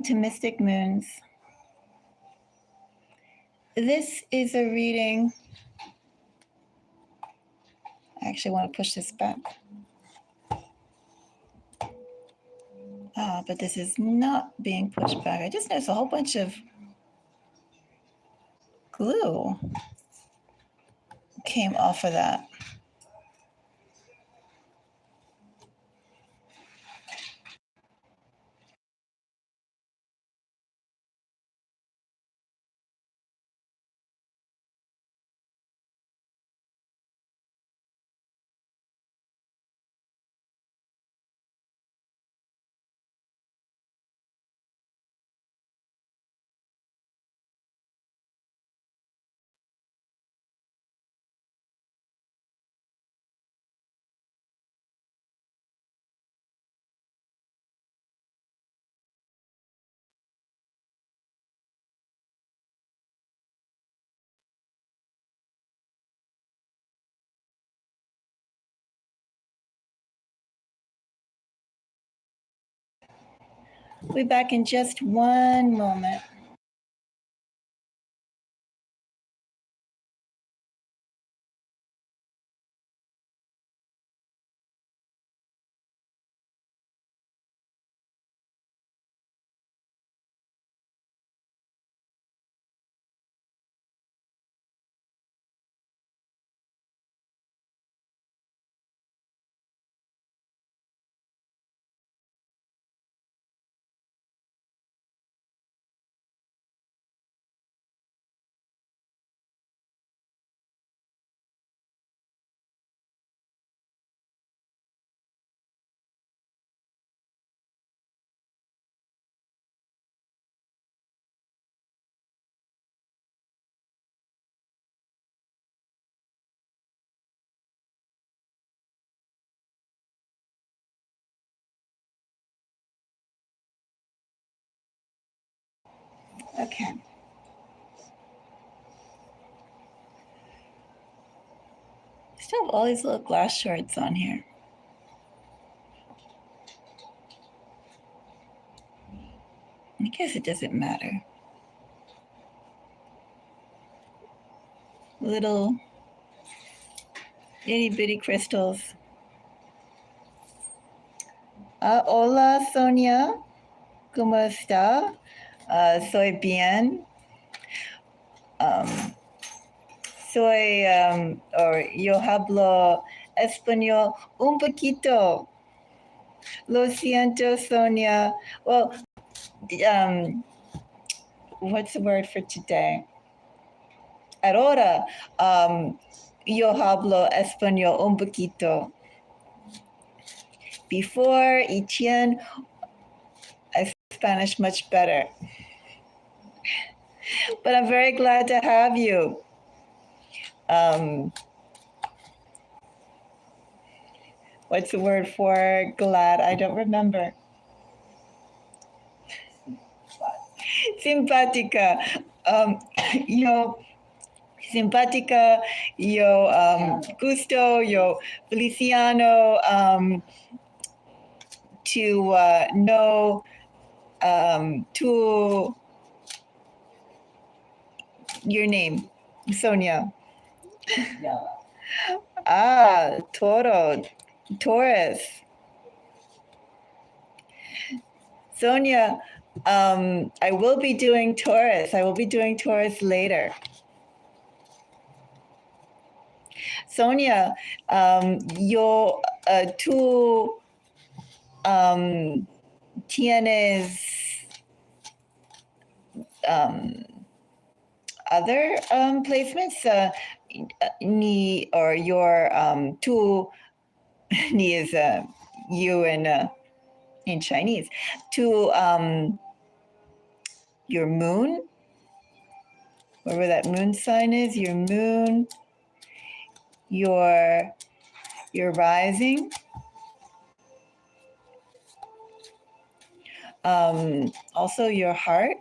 welcome to Mystic Moons. This is a reading. I actually want to push this back. But this is not being pushed back. I just noticed a whole bunch of glue came off of that. We'll be back in just one moment. Okay. Still have all these little glass shards on here. I guess it doesn't matter. Little itty bitty crystals. Hola, Sonia. ¿Cómo está? Soy bien. Yo hablo español un poquito. Lo siento, Sonia. Well, what's the word for today? Ahora, yo hablo español un poquito. Before, Etienne, I speak Spanish much better. But I'm very glad to have you. What's the word for glad? I don't remember. Simpática. Yo simpática, yo gusto, yo feliciano to know to your name, Sonia. Yeah. Taurus. Sonia, I will be doing Taurus. I will be doing Taurus later. Sonia, tú tienes other placements? Ni or your tú ni is you in Chinese. To your moon, wherever that moon sign is, your moon, your rising, also your heart.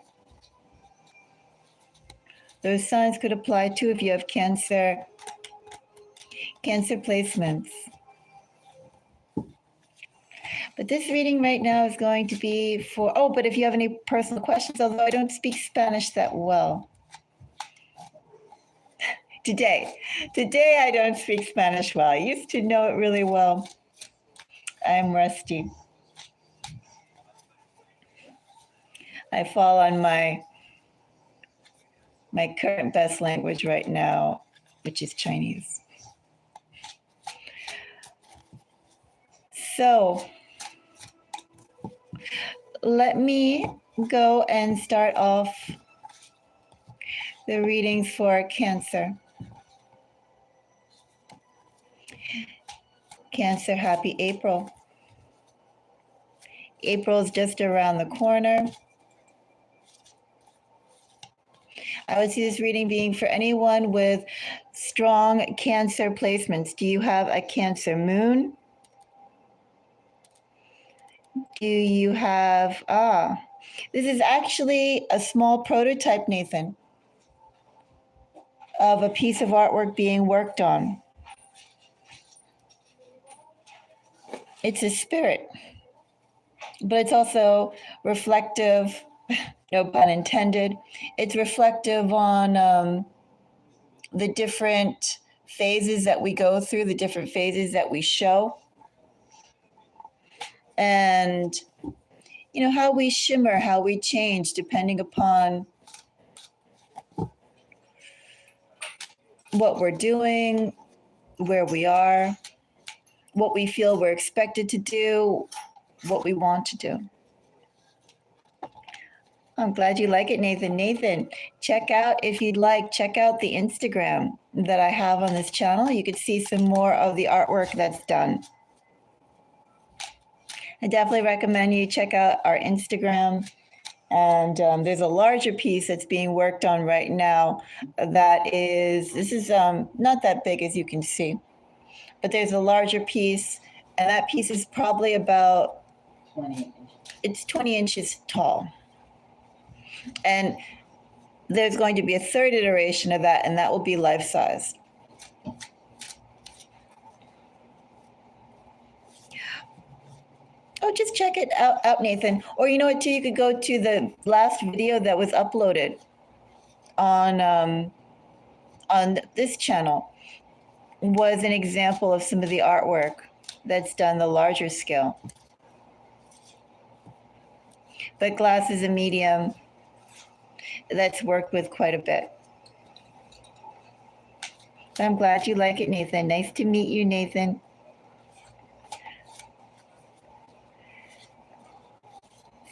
Those signs could apply too if you have cancer placements. But this reading right now is going to be for, oh, but if you have any personal questions, although I don't speak Spanish that well. Today I don't speak Spanish well. I used to know it really well. I'm rusty. I fall on my current best language right now, which is Chinese. So let me go and start off the readings for Cancer. Cancer, happy April. April's just around the corner. I would see this reading being for anyone with strong Cancer placements. Do you have a Cancer moon? Do you have, this is actually a small prototype, Nathan, of a piece of artwork being worked on. It's a spirit, but it's also reflective, no pun intended. It's reflective on the different phases that we go through, the different phases that we show, and you know, how we shimmer, how we change depending upon what we're doing, where we are, what we feel we're expected to do, what we want to do. I'm glad you like it, Nathan. Nathan, check out, if you'd like, check out the Instagram that I have on this channel. You could see some more of the artwork that's done. I definitely recommend you check out our Instagram. And there's a larger piece that's being worked on right now that is, this is not that big as you can see, but there's a larger piece, and that piece is probably about 20 inches. It's 20 inches tall. And there's going to be a third iteration of that, and that will be life-size. Oh, just check it out, Nathan. Or you know what, too? You could go to the last video that was uploaded on this channel. Was an example of some of the artwork that's done the larger scale. But glass is a medium that's worked with quite a bit. I'm glad you like it, Nathan. Nice to meet you, Nathan.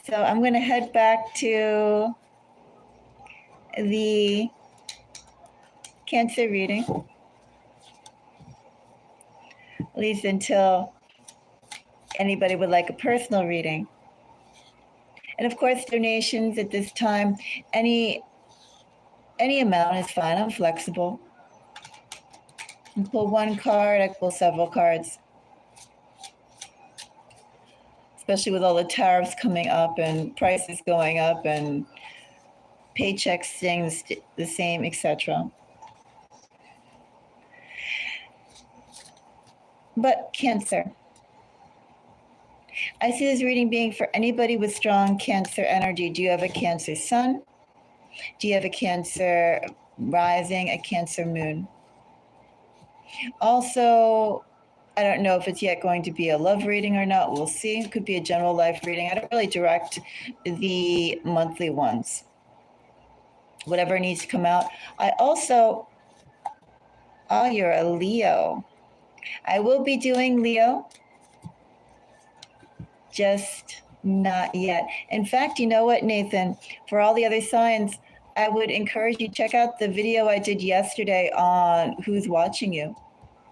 So I'm going to head back to the Cancer reading, at least until anybody would like a personal reading. And of course, donations at this time, any amount is fine. I'm flexible. I can pull one card, I can pull several cards. Especially with all the tariffs coming up and prices going up and paychecks staying the same, etc. But Cancer. I see this reading being for anybody with strong Cancer energy. Do you have a Cancer sun? Do you have a Cancer rising, a Cancer moon? Also, I don't know if it's yet going to be a love reading or not. We'll see. It could be a general life reading. I don't really direct the monthly ones. Whatever needs to come out. I also, oh, you're a Leo. I will be doing Leo, just not yet. In fact, you know what, Nathan? For all the other signs, I would encourage you to check out the video I did yesterday on who's watching you.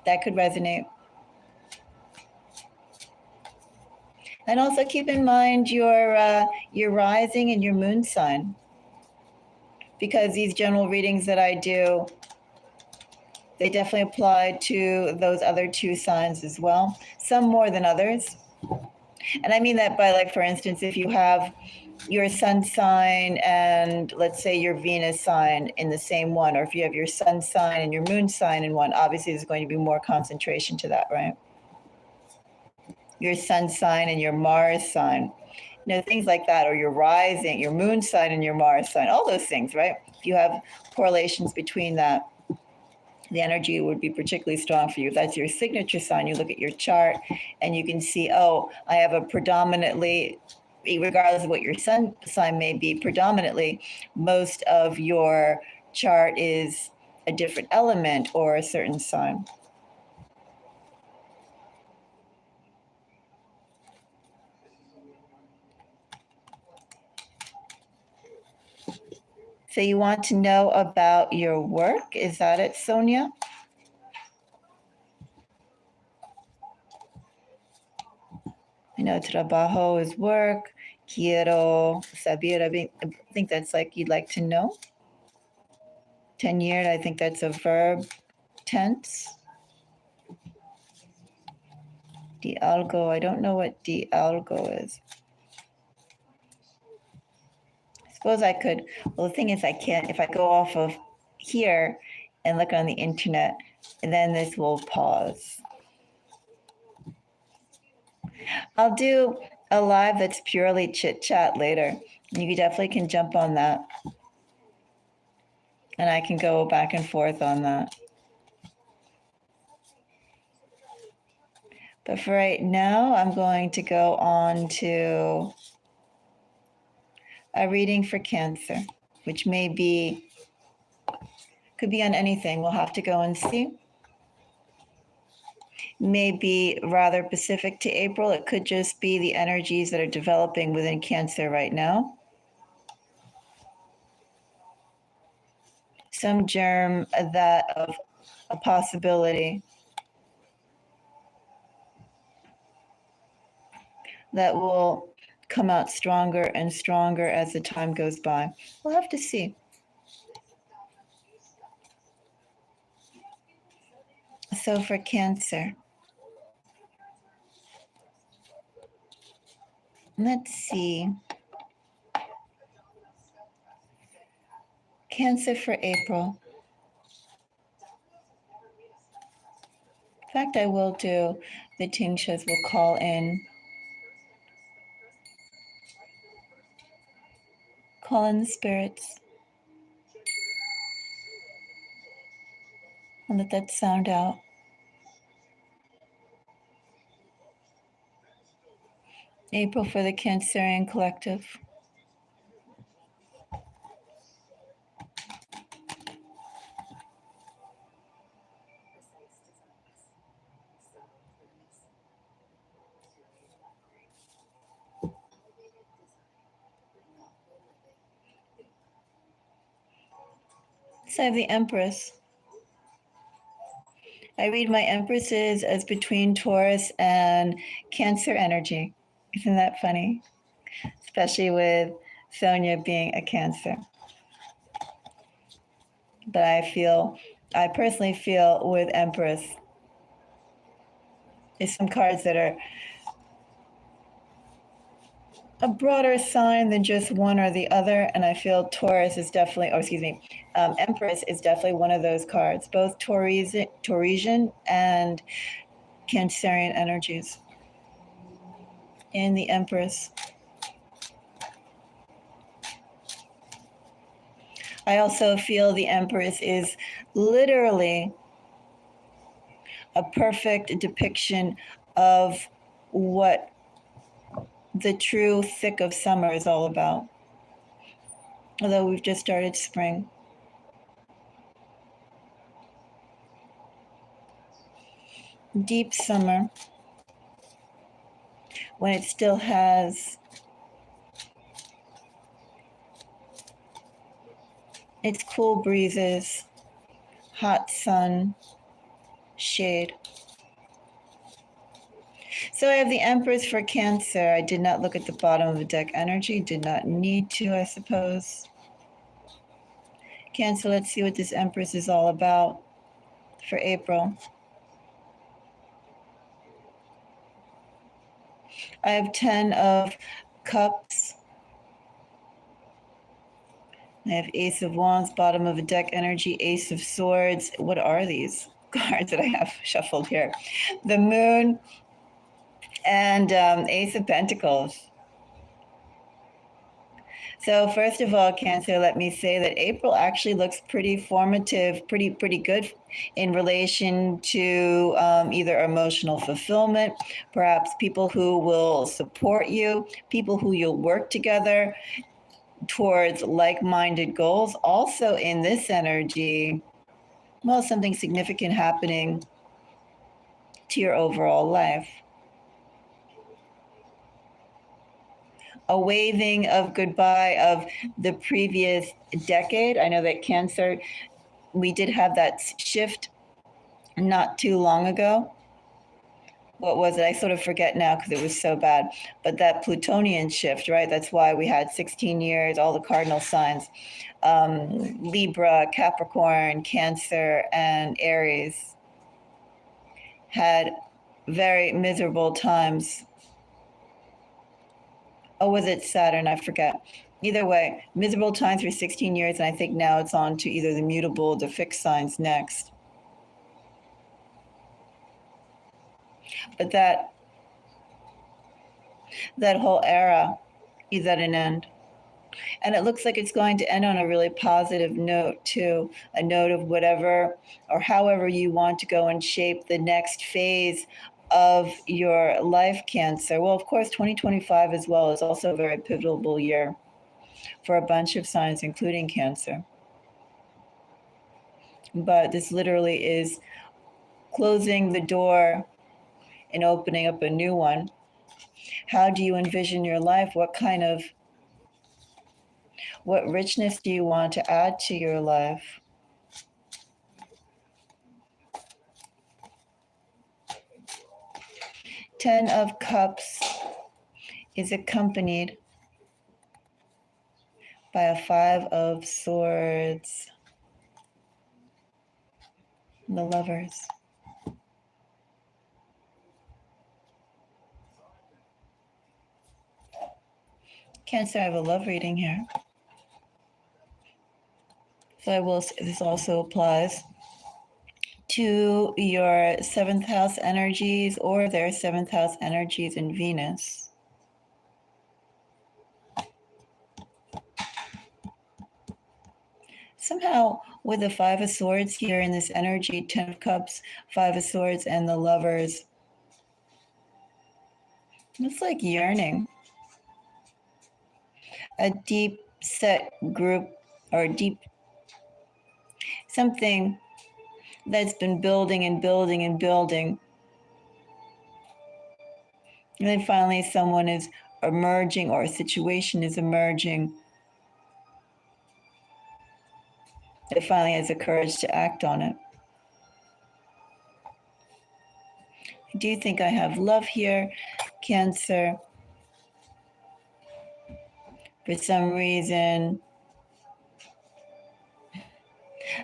That could resonate. And also keep in mind your rising and your moon sign, because these general readings that I do, they definitely apply to those other two signs as well, some more than others. And I mean that by, like, for instance, if you have your sun sign and let's say your Venus sign in the same one, or if you have your sun sign and your moon sign in one, obviously there's going to be more concentration to that, right? your sun sign and your Mars sign. Things like that, or your rising, your moon sign and your Mars sign, all those things, right? If you have correlations between that, the energy would be particularly strong for you. If that's your signature sign, you look at your chart and you can see, oh, I have a predominantly, regardless of what your sun sign may be, predominantly, most of your chart is a different element or a certain sign. So you want to know about your work? Is that it, Sonia? I know trabajo is work. Quiero saber. I think that's like you'd like to know. Tenured, I think that's a verb tense. De algo, I don't know what de algo is. I suppose I could. Well, the thing is, I can't. If I go off of here and look on the internet, and then this will pause. I'll do a live that's purely chit chat later. You definitely can jump on that. And I can go back and forth on that. But for right now, I'm going to go on to a reading for Cancer, which could be on anything. We'll have to go and see. May be rather specific to April. It could just be the energies that are developing within Cancer right now. Some germ that of a possibility that will come out stronger and stronger as the time goes by. We'll have to see. So for Cancer, let's see. Cancer for April. In fact, I will do the Tingshas will call in the spirits. And let that sound out. April for the Cancerian collective. So I have the Empress. I read my Empresses as between Taurus and Cancer energy. Isn't that funny? Especially with Sonia being a Cancer. But I personally feel with Empress, there's some cards that are a broader sign than just one or the other. And I feel Taurus is definitely, Empress is definitely one of those cards, both Tauresian and Cancerian energies in the Empress. I also feel the Empress is literally a perfect depiction of what the true thick of summer is all about. Although we've just started spring. Deep summer, when it still has its cool breezes, hot sun, shade. So I have the Empress for Cancer. I did not look at the bottom of the deck energy. Did not need to, I suppose. Cancer, let's see what this Empress is all about for April. I have 10 of Cups. I have Ace of Wands, bottom of the deck energy, Ace of Swords. What are these cards that I have shuffled here? The Moon and Ace of Pentacles. So first of all, Cancer, let me say that April actually looks pretty formative, pretty good in relation to either emotional fulfillment, perhaps people who will support you, people who you'll work together towards like-minded goals. Also in this energy, well, something significant happening to your overall life. A waving of goodbye of the previous decade. I know that Cancer, we did have that shift not too long ago. What was it? I sort of forget now because it was so bad. But that Plutonian shift, right? That's why we had 16 years, all the cardinal signs, Libra, Capricorn, Cancer, and Aries had very miserable times. Oh, was it Saturn? I forget. Either way, miserable times for 16 years, and I think now it's on to either the mutable or the fixed signs next. But that whole era is at an end. And it looks like it's going to end on a really positive note, too. A note of whatever or however you want to go and shape the next phase of your life, Cancer. Well, of course, 2025 as well is also a very pivotal year for a bunch of signs, including Cancer. But this literally is closing the door and opening up a new one. How do you envision your life? What richness do you want to add to your life? Ten of Cups is accompanied by a Five of Swords. The Lovers. Cancer, I have a love reading here. So this also applies to your 7th house energies or their 7th house energies in Venus. Somehow, with the Five of Swords here in this energy, 10 of Cups, Five of Swords, and the Lovers, it's like yearning. A deep set group or deep something that's been building and building and building. And then finally someone is emerging or a situation is emerging that finally has the courage to act on it. I do think I have love here, Cancer. For some reason,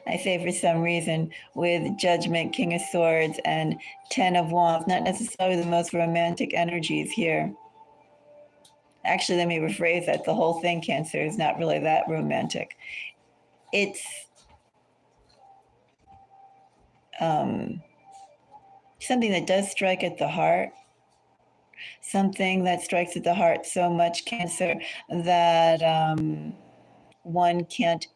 I say for some reason, with Judgment, King of Swords, and 10 of Wands, not necessarily the most romantic energies here. Actually, let me rephrase that. The whole thing, Cancer, is not really that romantic. It's something that does strike at the heart. Something that strikes at the heart so much, Cancer, that one can't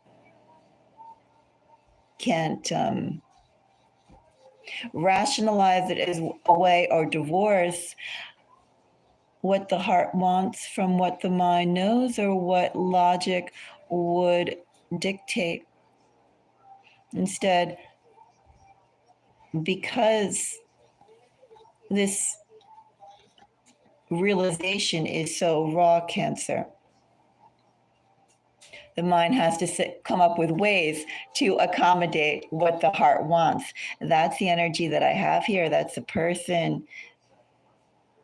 rationalize it as a way or divorce what the heart wants from what the mind knows or what logic would dictate. Instead, because this realization is so raw, Cancer, the mind has to come up with ways to accommodate what the heart wants. That's the energy that I have here. That's the person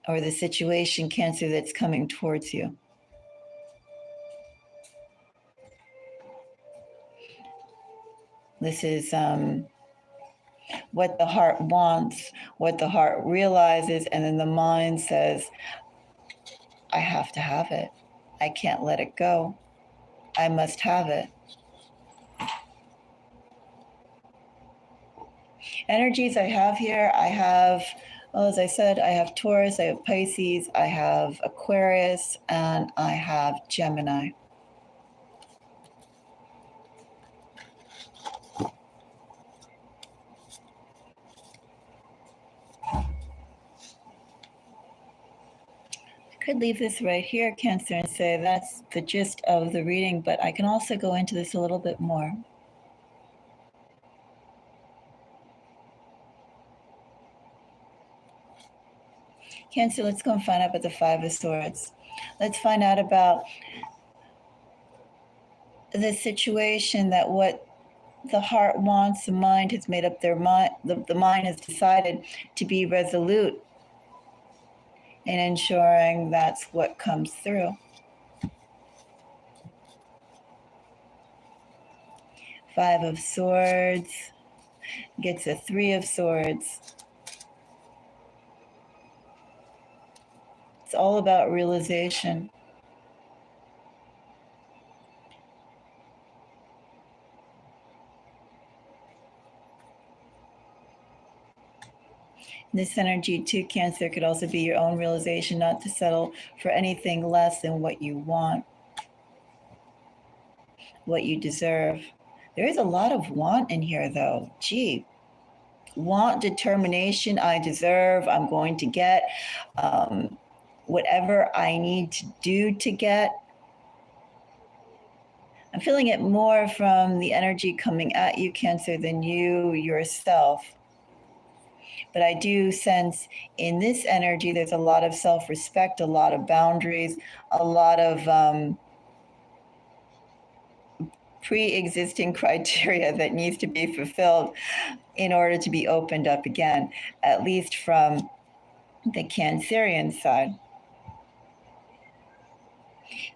or the situation, Cancer, that's coming towards you. This is what the heart wants, what the heart realizes, and then the mind says, I have to have it. I can't let it go. I must have it. Energies I have here, I have Well, as I said, I have Taurus, I have Pisces, I have Aquarius, and I have Gemini. I could leave this right here, Cancer, and say that's the gist of the reading, but I can also go into this a little bit more. Cancer, let's go and find out about the Five of Swords. Let's find out about the situation that what the heart wants, the mind has made up their mind, the mind has decided to be resolute in ensuring that's what comes through. Five of Swords gets a Three of Swords. It's all about realization. This energy too, Cancer, could also be your own realization not to settle for anything less than what you want, what you deserve. There is a lot of want in here, though. Gee, want, determination, I deserve, I'm going to get, whatever I need to do to get. I'm feeling it more from the energy coming at you, Cancer, than you yourself. But I do sense in this energy, there's a lot of self-respect, a lot of boundaries, a lot of pre-existing criteria that needs to be fulfilled in order to be opened up again, at least from the Cancerian side.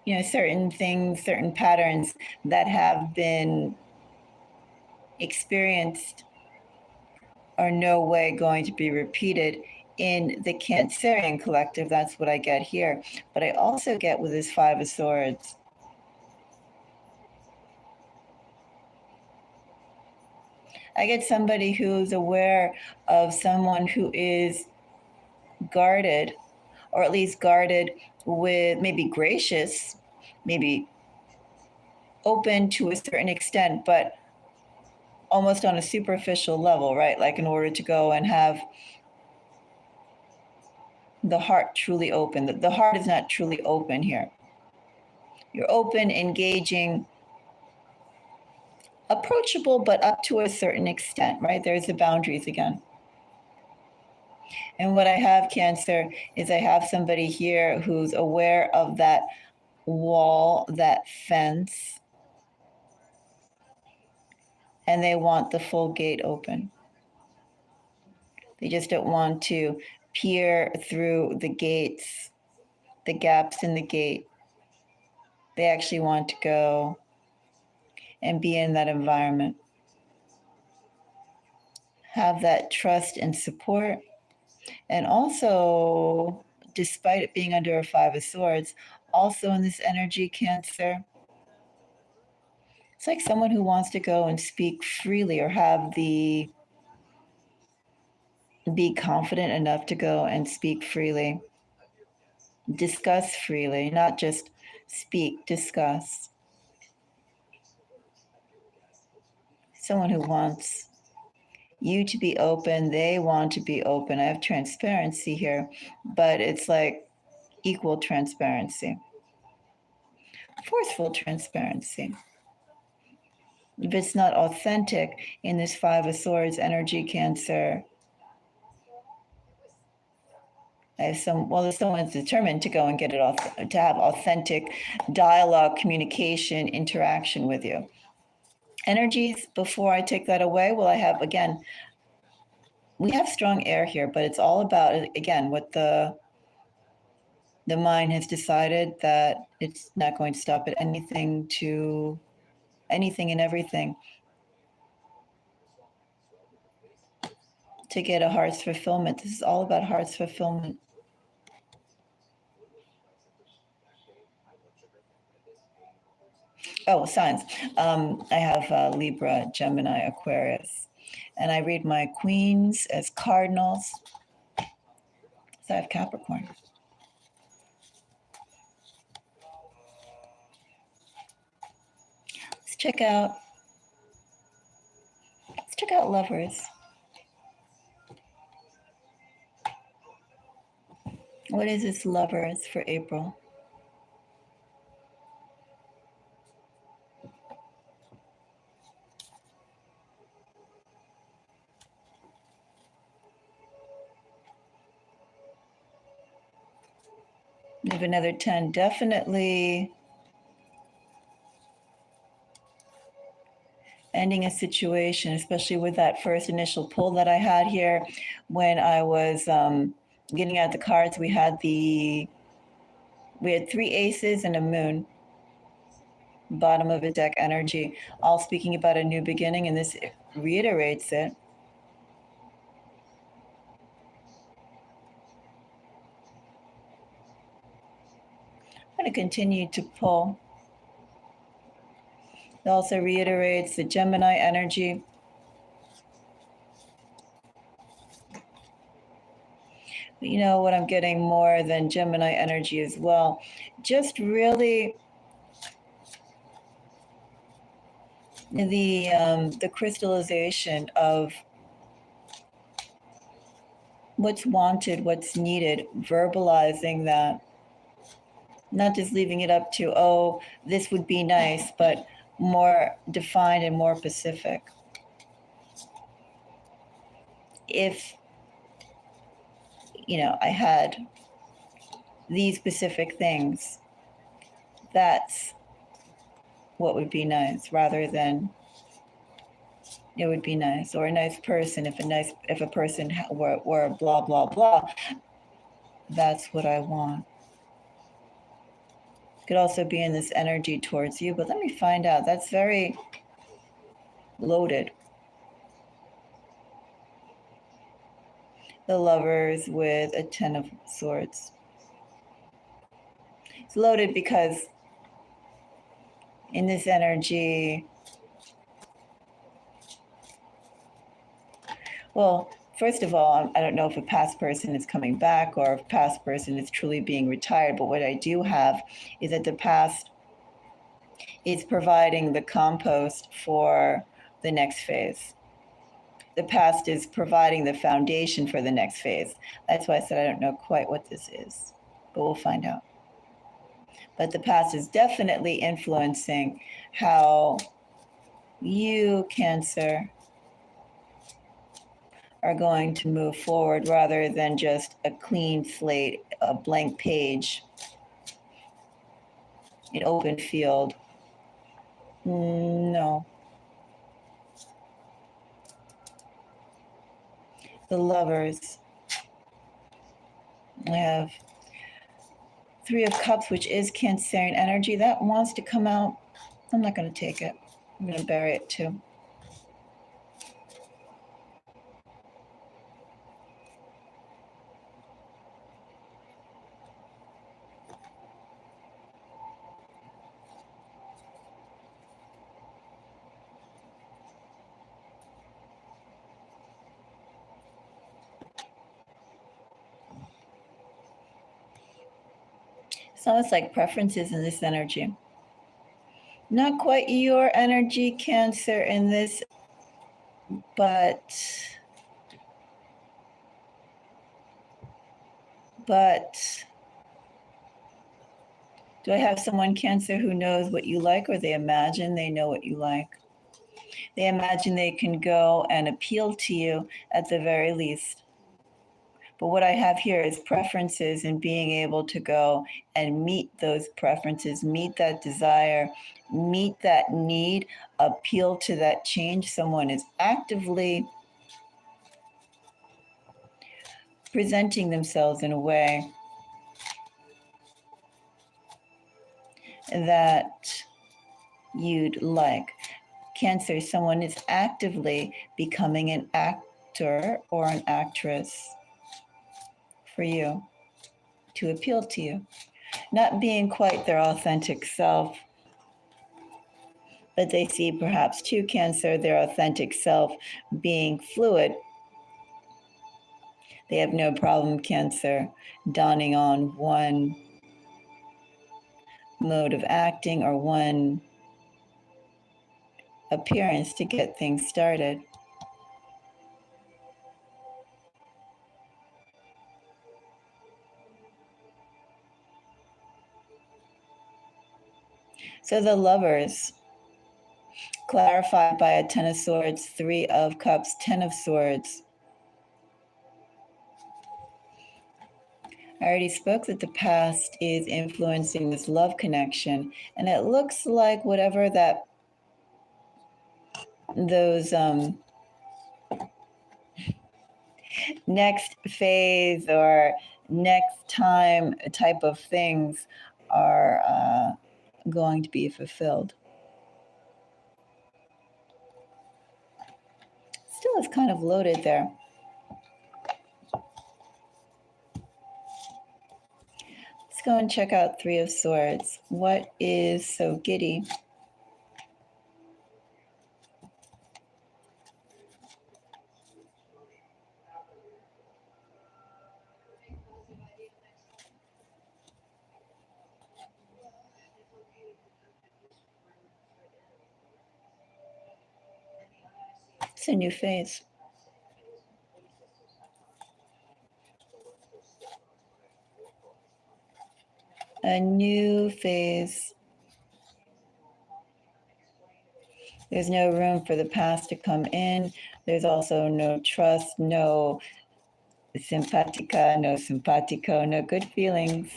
You know, certain things, certain patterns that have been experienced are no way going to be repeated in the Cancerian collective. That's what I get here. But I also get with this Five of Swords, I get somebody who's aware of someone who is guarded, or at least guarded with maybe gracious, maybe open to a certain extent, but almost on a superficial level, right? Like in order to go and have the heart truly open. The heart is not truly open here. You're open, engaging, approachable, but up to a certain extent, right? There's the boundaries again. And what I have, Cancer, is I have somebody here who's aware of that wall, that fence, and they want the full gate open. They just don't want to peer through the gates, the gaps in the gate. They actually want to go and be in that environment. Have that trust and support. And also, despite it being under a Five of Swords, also in this energy, Cancer, it's like someone who wants to go and speak freely or have the be confident enough to go and speak freely, discuss freely, not just speak, discuss. Someone who wants you to be open, they want to be open. I have transparency here, but it's like equal transparency, forceful transparency. If it's not authentic in this Five of Swords energy, Cancer, I have if someone's determined to go and get it off, to have authentic dialogue, communication, interaction with you. Energies, before I take that away, well, I have, again, we have strong air here, but it's all about, again, what the mind has decided that it's not going to stop at anything and everything to get a heart's fulfillment. This is all about heart's fulfillment. Oh, signs. I have Libra, Gemini, Aquarius. And I read my queens as cardinals. So I have Capricorn. Let's check out lovers. What is this lovers for April? We have another 10. Definitely ending a situation, especially with that first initial pull that I had here when I was getting out the cards. We had 3 aces and a moon, bottom of a deck energy, all speaking about a new beginning, and this reiterates it. I'm going to continue to pull. It also reiterates the Gemini energy. But you know what I'm getting more than Gemini energy as well? Just really the crystallization of what's wanted, what's needed, verbalizing that, not just leaving it up to, oh, this would be nice, but more defined and more specific. If, I had these specific things, that's what would be nice, rather than it would be nice, or a nice person. If a person were blah blah blah, that's what I want. Could also be in this energy towards you, but let me find out. That's very loaded. The lovers with a 10 of swords. It's loaded because in this energy, well, first of all, I don't know if a past person is coming back or if a past person is truly being retired, but what I do have is that the past is providing the compost for the next phase. The past is providing the foundation for the next phase. That's why I said I don't know quite what this is, but we'll find out. But the past is definitely influencing how you, Cancer, are going to move forward, rather than just a clean slate, a blank page, an open field. No. The lovers. I have 3 of Cups, which is Cancerian energy. That wants to come out. I'm not going to take it. I'm going to bury it too. It's almost like preferences in this energy. Not quite your energy, Cancer, in this, but do I have someone, Cancer, who knows what you like, or they imagine they know what you like? They imagine they can go and appeal to you at the very least. But what I have here is preferences, and being able to go and meet those preferences, meet that desire, meet that need, appeal to that change. Someone is actively presenting themselves in a way that you'd like. Cancer, someone is actively becoming an actor or an actress for you, to appeal to you. Not being quite their authentic self, but they see perhaps too, Cancer, their authentic self being fluid. They have no problem, Cancer, donning on one mode of acting or one appearance to get things started. So the Lovers, clarified by a Ten of Swords, Three of Cups, Ten of Swords. I already spoke that the past is influencing this love connection, and it looks like whatever that those next phase or next time type of things are going to be fulfilled. Still is kind of loaded there. Let's go and check out Three of Swords. What is so giddy? It's a new phase. A new phase. There's no room for the past to come in. There's also no trust, no simpatica, no simpatico, no good feelings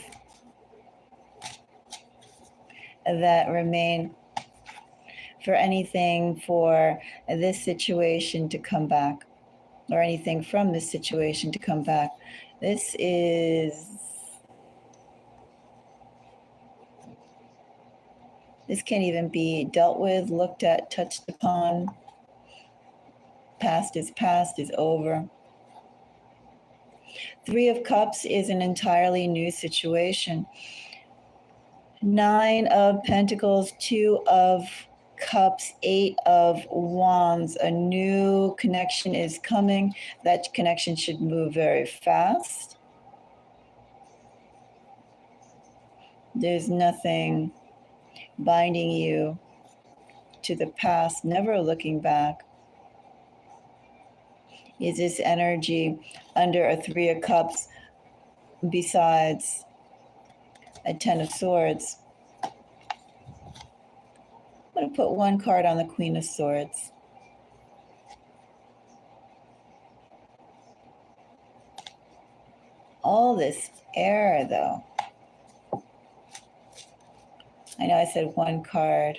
that remain for anything for this situation to come back or anything from this situation to come back. This can't even be dealt with, looked at, touched upon. Past is over. Three of Cups is an entirely new situation. Nine of Pentacles, Two of Cups, Eight of Wands. A new connection is coming. That connection should move very fast. There's nothing binding you to the past, never looking back. Is this energy under a Three of Cups besides a Ten of Swords? I'm going to put one card on the Queen of Swords. All this air, though. I know I said one card.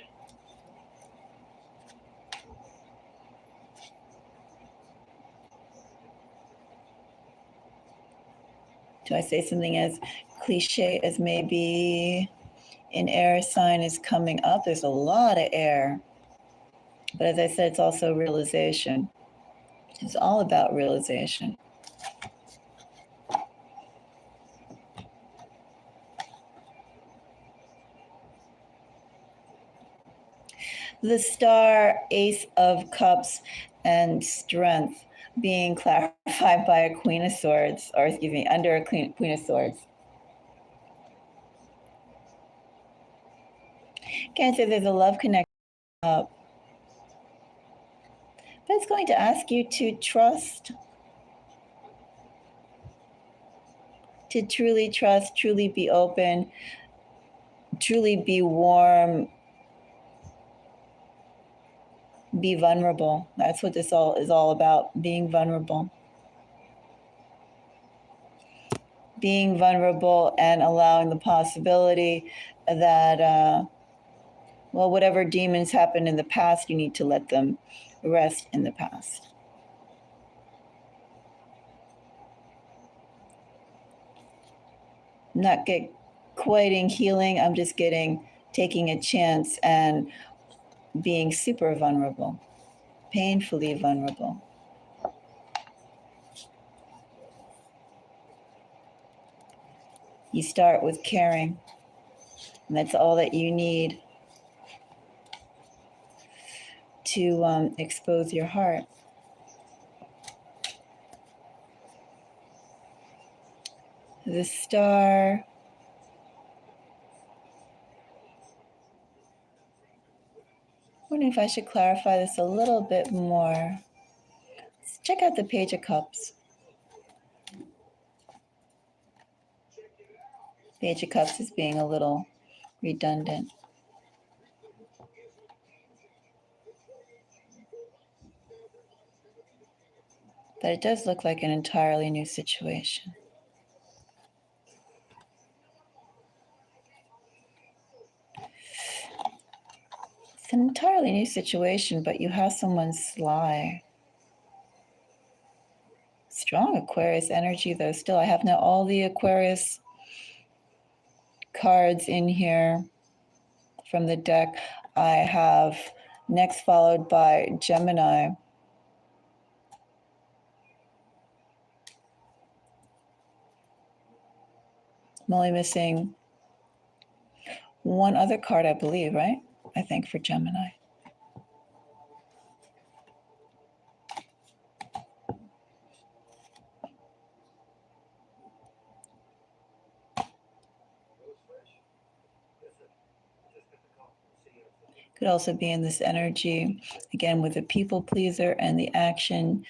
Do I say something as cliche as maybe an air sign is coming up? There's a lot of air. But as I said, it's also realization. It's all about realization. The Star, Ace of Cups, and Strength being clarified by a Queen of Swords, or excuse me, under a Queen of Swords. Cancer, there's a love connection up. But it's going to ask you to trust, to truly trust, truly be open, truly be warm, be vulnerable. That's what this all is all about, being vulnerable. Being vulnerable and allowing the possibility that, well, whatever demons happened in the past, you need to let them rest in the past. Not get quieting healing, I'm just taking a chance and being super vulnerable, painfully vulnerable. You start with caring, and that's all that you need to expose your heart. the Star. Wondering if I should clarify this a little bit more. Let's check out the Page of Cups. Page of Cups is being a little redundant. But it does look like an entirely new situation. It's an entirely new situation, but you have someone sly. Strong Aquarius energy, though. Still, I have now all the Aquarius cards in here from the deck. I have next followed by Gemini. I'm only missing one other card, I believe, right? I think for Gemini. Could also be in this energy, again, with the people pleaser and the action,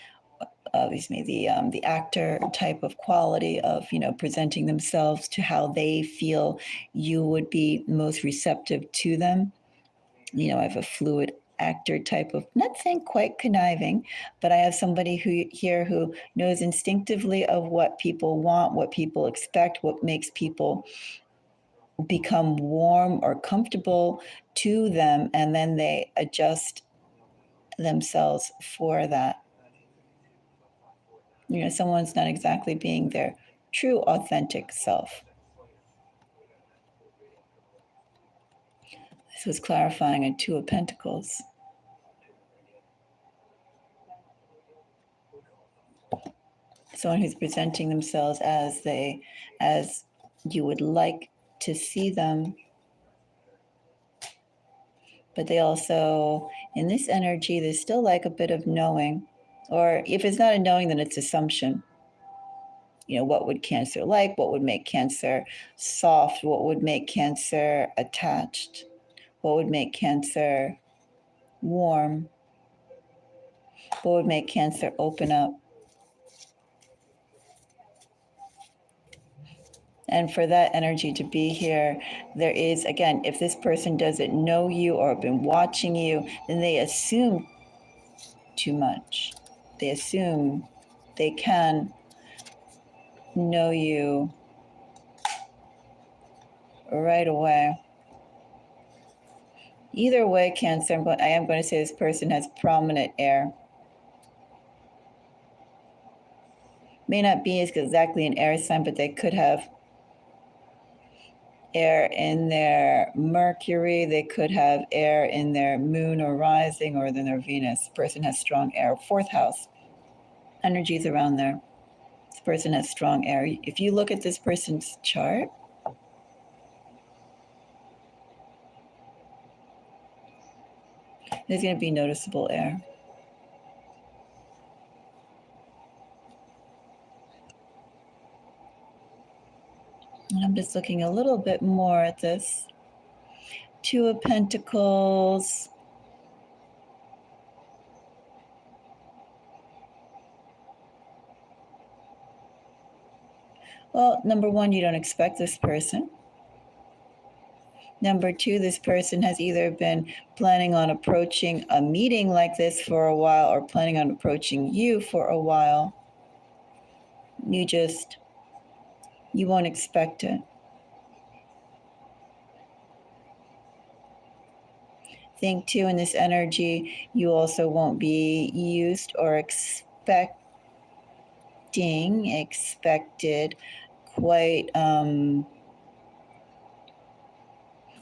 obviously the actor type of quality of, presenting themselves to how they feel you would be most receptive to them. I have a fluid actor type of, not saying quite conniving, but I have somebody who knows instinctively of what people want, what people expect, what makes people become warm or comfortable to them, and then they adjust themselves for that. Someone's not exactly being their true authentic self. This was clarifying a Two of Pentacles. Someone who's presenting themselves as you would like to see them, but they also, in this energy, there's still like a bit of knowing, or if it's not a knowing, then it's assumption. What would Cancer like? What would make Cancer soft? What would make Cancer attached? What would make Cancer warm? What would make Cancer open up? And for that energy to be here, there is, again, if this person doesn't know you or been watching you, then they assume too much. They assume they can know you right away. Either way, Cancer, I am going to say this person has prominent air. May not be exactly an air sign, but they could have air in their Mercury. They could have air in their moon or rising, or in their Venus. This person has strong air. Fourth house. Energies around there. This person has strong air. If you look at this person's chart, there's going to be noticeable air. And I'm just looking a little bit more at this. Two of Pentacles. Well, number one, you don't expect this person. Number two, this person has either been planning on approaching a meeting like this for a while or planning on approaching you for a while. You won't expect it. Think too, in this energy, you also won't be used or expected quite, I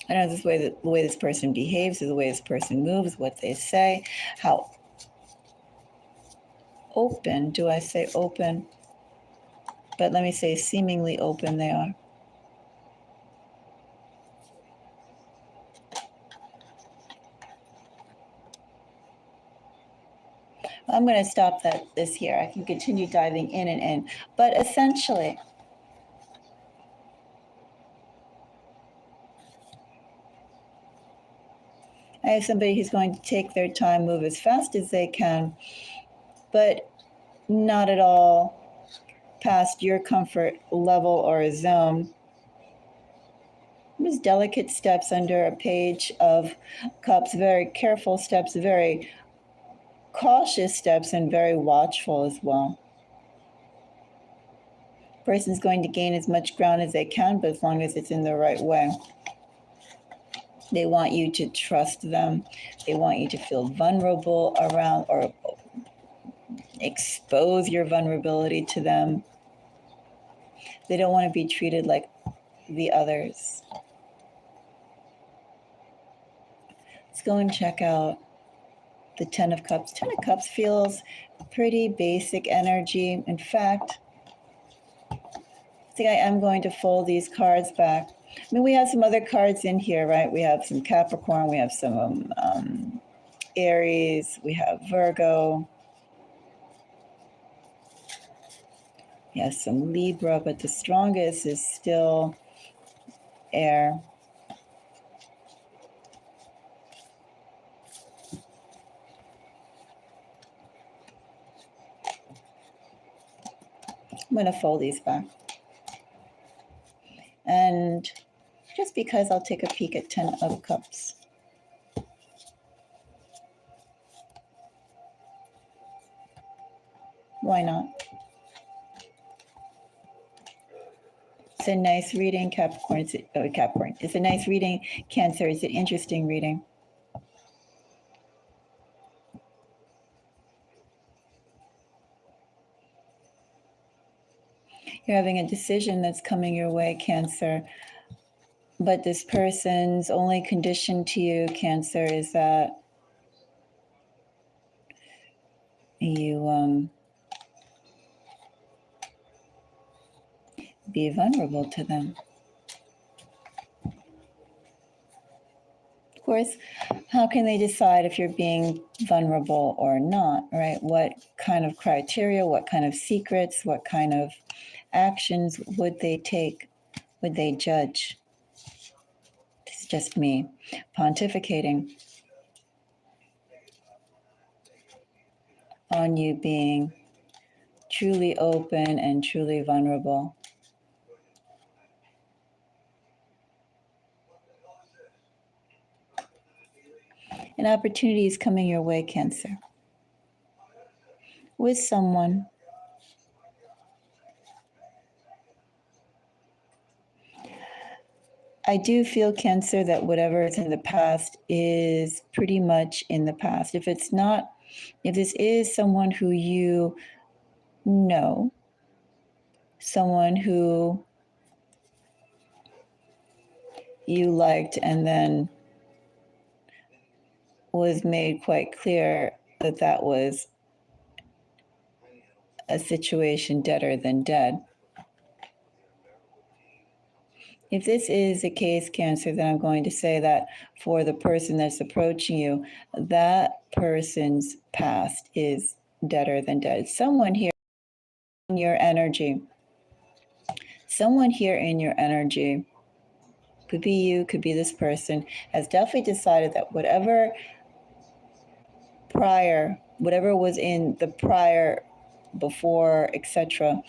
don't know, the way this person behaves, or the way this person moves, what they say, how open, do I say open? But let me say seemingly open they are. I'm going to stop this here. I can continue diving in and in. But essentially, I have somebody who's going to take their time, move as fast as they can, but not at all past your comfort level or zone. Just delicate steps under a page of cups, very careful steps, very cautious steps, and very watchful as well. Person's going to gain as much ground as they can, but as long as it's in the right way. They want you to trust them. They want you to feel vulnerable around or expose your vulnerability to them. They don't want to be treated like the others. Let's go and check out the Ten of Cups. Ten of Cups feels pretty basic energy. In fact, I think I am going to fold these cards back. I mean, we have some other cards in here, right? We have some Capricorn, we have some Aries, we have Virgo, we have some Libra, but the strongest is still air. I'm going to fold these back. And just because I'll take a peek at Ten of Cups. Why not? It's a nice reading, Capricorn. Capricorn. It's a nice reading, Cancer. It's an interesting reading. You're having a decision that's coming your way, Cancer. But this person's only condition to you, Cancer, is that you be vulnerable to them. Of course, how can they decide if you're being vulnerable or not, right? What kind of criteria, what kind of secrets, what kind of actions would they take? Would they judge? It's just me pontificating on you being truly open and truly vulnerable. An opportunity is coming your way, Cancer, with someone I do feel, Cancer, that whatever is in the past is pretty much in the past. If it's not, if this is someone who you know, someone who you liked and then was made quite clear that that was a situation deader than dead. If this is the case, Cancer, then I'm going to say that for the person that's approaching you, that person's past is deader than dead. Someone here in your energy, could be you, could be this person, has definitely decided that whatever was in the prior, before, etc.,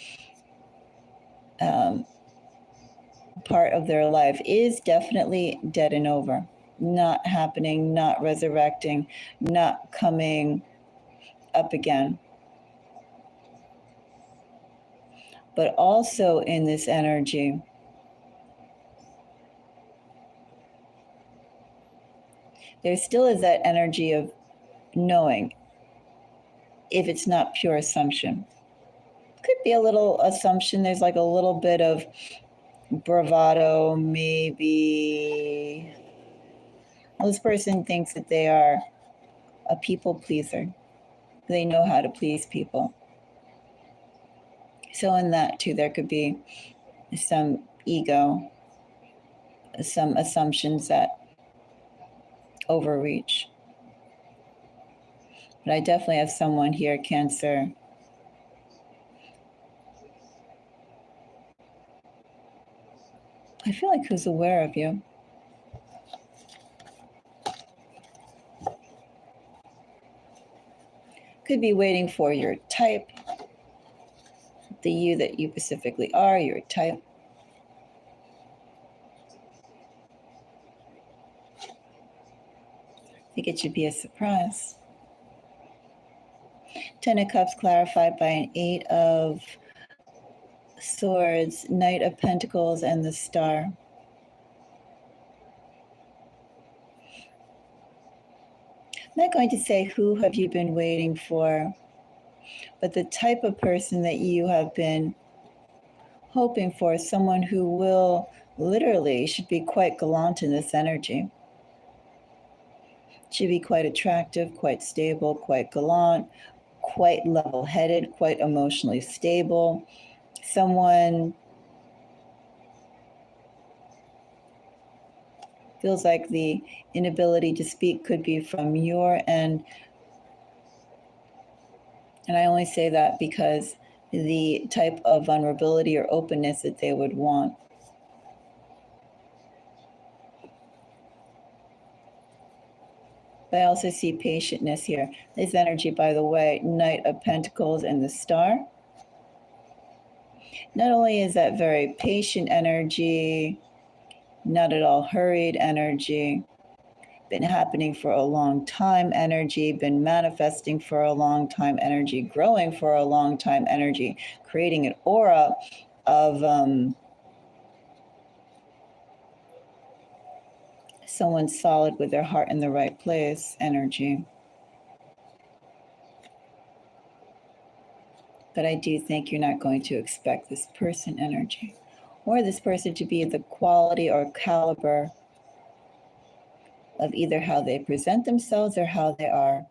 part of their life is definitely dead and over, not happening, not resurrecting, not coming up again. But also in this energy, there still is that energy of knowing, if it's not pure assumption. Could be a little assumption. There's like a little bit of bravado, maybe. Well, this person thinks that they are a people pleaser. They know how to please people. So in that too, there could be some ego, some assumptions that overreach. But I definitely have someone here, Cancer, I feel like who's aware of you. Could be waiting for your type, the you that you specifically are, your type. I think it should be a surprise. 10 of Cups clarified by an 8 of Swords, Knight of Pentacles, and the Star. I'm not going to say who have you been waiting for, but the type of person that you have been hoping for is someone who will literally should be quite gallant in this energy. Should be quite attractive, quite stable, quite gallant, quite level-headed, quite emotionally stable. Someone feels like the inability to speak could be from your end. And I only say that because the type of vulnerability or openness that they would want. But I also see patientness here. This energy, by the way, Knight of Pentacles and the Star. Not only is that very patient energy, not at all hurried energy, been happening for a long time energy, been manifesting for a long time energy, growing for a long time energy, creating an aura of someone solid with their heart in the right place energy. But I do think you're not going to expect this person energy or this person to be the quality or caliber of either how they present themselves or how they are.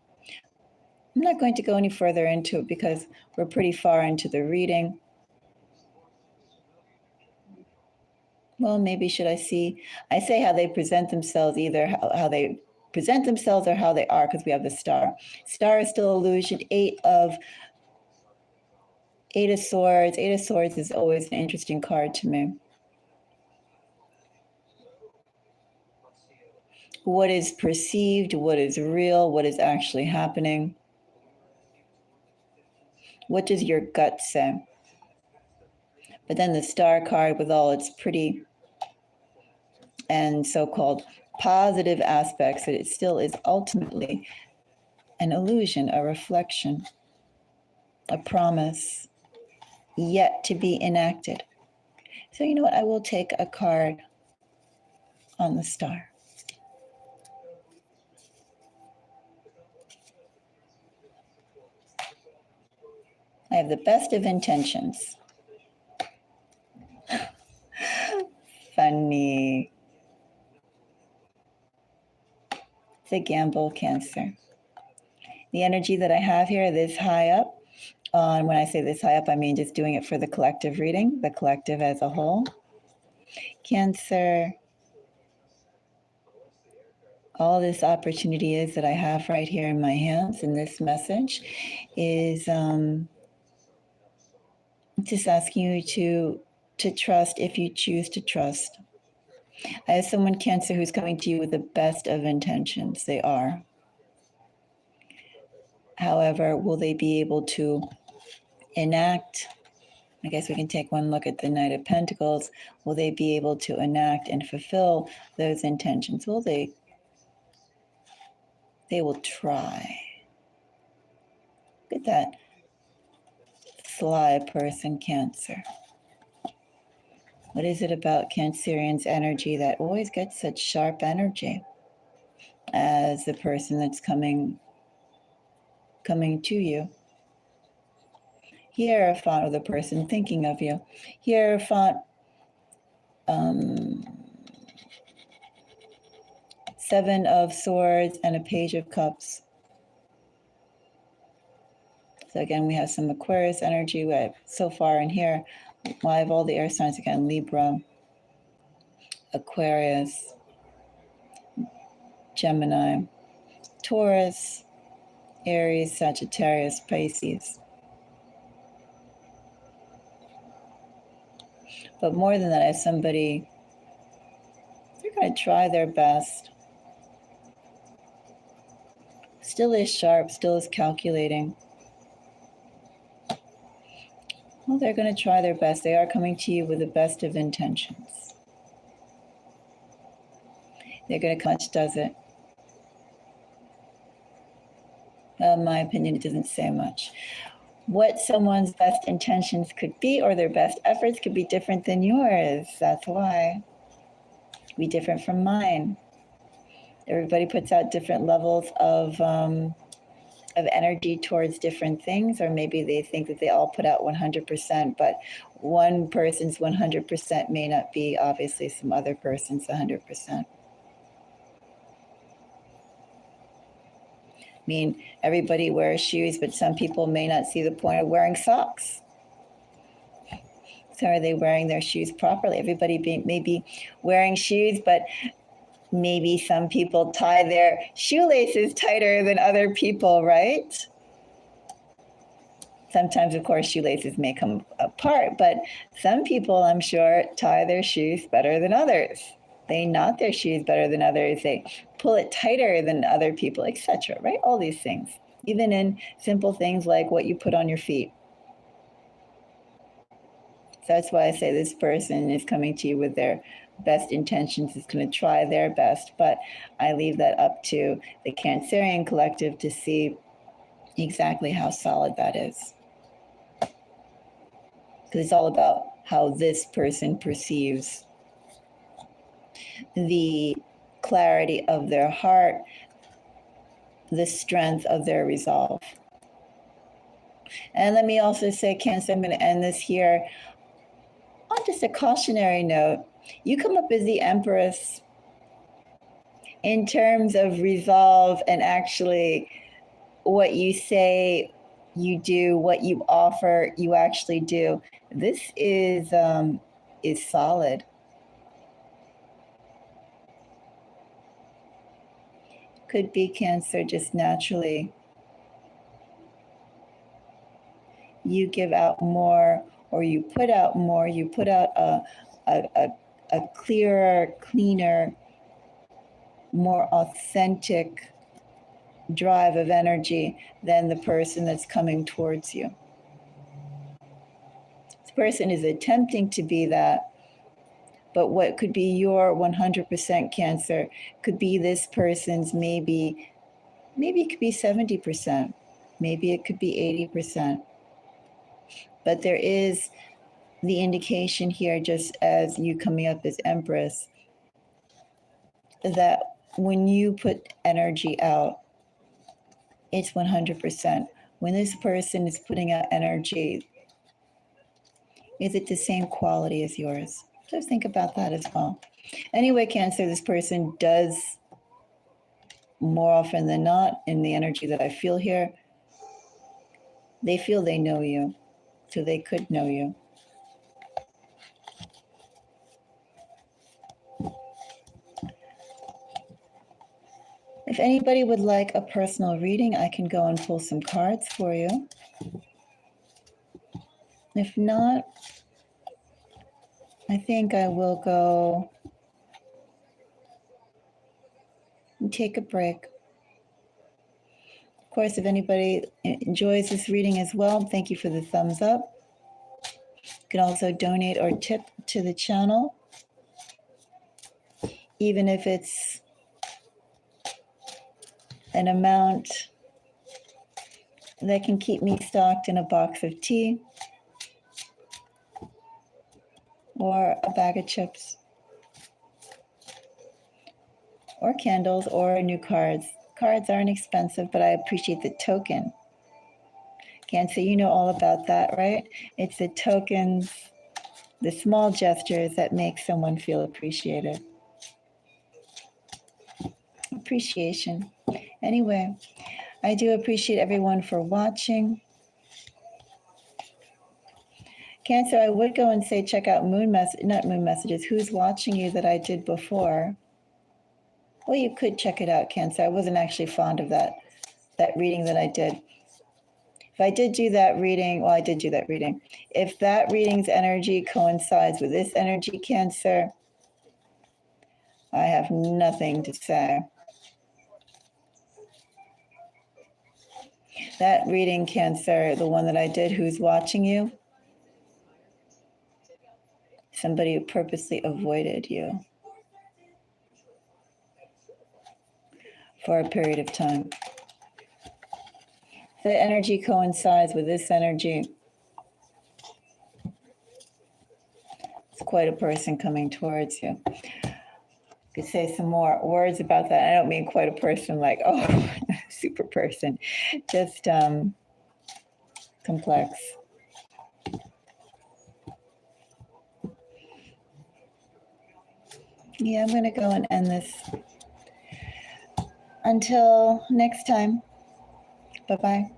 I'm not going to go any further into it because we're pretty far into the reading. Well, maybe should I say how they present themselves, either how they present themselves or how they are, because we have the Star. Star is still illusion. Eight of Swords. Eight of Swords is always an interesting card to me. What is perceived, what is real, what is actually happening? What does your gut say? But then the Star card, with all its pretty and so-called positive aspects, that it still is ultimately an illusion, a reflection, a promise yet to be enacted. So you know what? I will take a card on the Star. I have the best of intentions. Funny. It's a gamble, Cancer. The energy that I have here, this high up, when I say this high up, I mean just doing it for the collective reading, the collective as a whole. Cancer, all this opportunity is that I have right here in my hands, and this message is just asking you to trust if you choose to trust. I have someone, Cancer, who's coming to you with the best of intentions. They are. However, will they be able to enact? I guess we can take one look at the Knight of Pentacles. Will they be able to enact and fulfill those intentions? Will they? They will try. Look at that sly person, Cancer. What is it about Cancerian's energy that always gets such sharp energy as the person that's coming to you? Hierophant, or the person thinking of you. Hierophant, 7 of Swords and a Page of Cups. So again, we have some Aquarius energy. We have so far in here. I have all the air signs again: Libra, Aquarius, Gemini, Taurus, Aries, Sagittarius, Pisces. But more than that, I have somebody, they're going to try their best. Still is sharp, still is calculating. Well, they're going to try their best. They are coming to you with the best of intentions. They're going to come, much does it? In my opinion, it doesn't say much. What someone's best intentions could be, or their best efforts, could be different than yours. That's why. Be different from mine. Everybody puts out different levels of energy towards different things, or maybe they think that they all put out 100%, but one person's 100% may not be obviously some other person's 100%. I mean, everybody wears shoes, but some people may not see the point of wearing socks. So are they wearing their shoes properly? Everybody may be wearing shoes, but maybe some people tie their shoelaces tighter than other people, right? Sometimes, of course, shoelaces may come apart, but some people, I'm sure, tie their shoes better than others. They knot their shoes better than others. They pull it tighter than other people, etc., right? All these things, even in simple things like what you put on your feet. So that's why I say this person is coming to you with their best intentions, is going to try their best, but I leave that up to the Cancerian collective to see exactly how solid that is. Because it's all about how this person perceives the clarity of their heart, the strength of their resolve. And let me also say, Cancer, I'm going to end this here on just a cautionary note. You come up as the Empress in terms of resolve and actually what you say you do, what you offer you actually do. This is solid. Could be Cancer, just naturally you give out more, or you put out more. You put out a clearer, cleaner, more authentic drive of energy than the person that's coming towards you. This person is attempting to be that, but what could be your 100% Cancer could be this person's maybe it could be 70%, maybe it could be 80%. But there is the indication here, just as you coming up as Empress, that when you put energy out, it's 100%. When this person is putting out energy, is it the same quality as yours? So think about that as well. Anyway, Cancer, this person does, more often than not, in the energy that I feel here, they feel they know you, so they could know you. If anybody would like a personal reading, I can go and pull some cards for you. If not, I think I will go and take a break. Of course, if anybody enjoys this reading as well, thank you for the thumbs up. You can also donate or tip to the channel, even if it's an amount that can keep me stocked in a box of tea or a bag of chips or candles or new cards. Cards aren't expensive, but I appreciate the token. Cancer, you know all about that, right? It's the tokens, the small gestures that make someone feel appreciated. Appreciation. Anyway, I do appreciate everyone for watching. Cancer, I would go and say check out not moon messages, who's watching you, that I did before. Well, you could check it out, Cancer. I wasn't actually fond of that reading that I did. If I did do that reading, well, I did do that reading. If that reading's energy coincides with this energy, Cancer, I have nothing to say. That reading, Cancer, the one that I did, who's watching you, somebody who purposely avoided you for a period of time. The energy coincides with this energy. It's quite a person coming towards you. Could say some more words about that. I don't mean quite a person like, oh, super person. Just complex. Yeah, I'm going to go and end this. Until next time. Bye-bye.